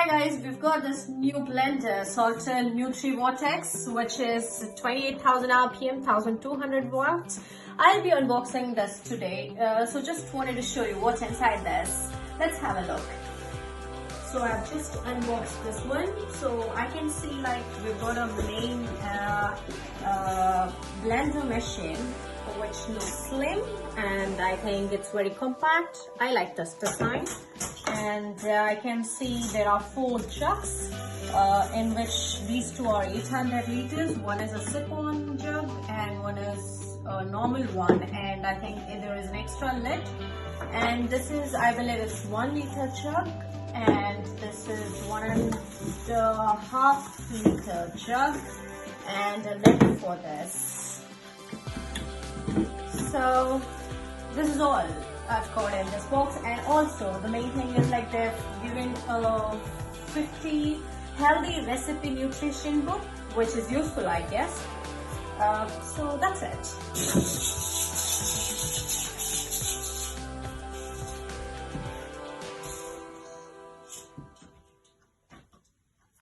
guys, we've got this new blender, Saltel Nutri Vortex, which is 28,000 RPM, 1200 watts. I'll be unboxing this today, so just wanted to show you what's inside this. Let's have a look. So I've just unboxed this one. So I can see like we've got a main blender machine, which looks slim, and I think it's very compact. I like this design. And I can see there are 4 jugs, in which these 2 are 800 liters. One is a sip-on jug and one is a normal one, and I think there is an extra lid. And this is, I believe it's 1 liter jug, and this is 1.5 liter jug, and a lid for this. So this is all I've got in this box. And also the main thing is like they've given a 50 healthy recipe nutrition book, which is useful, I guess. So that's it.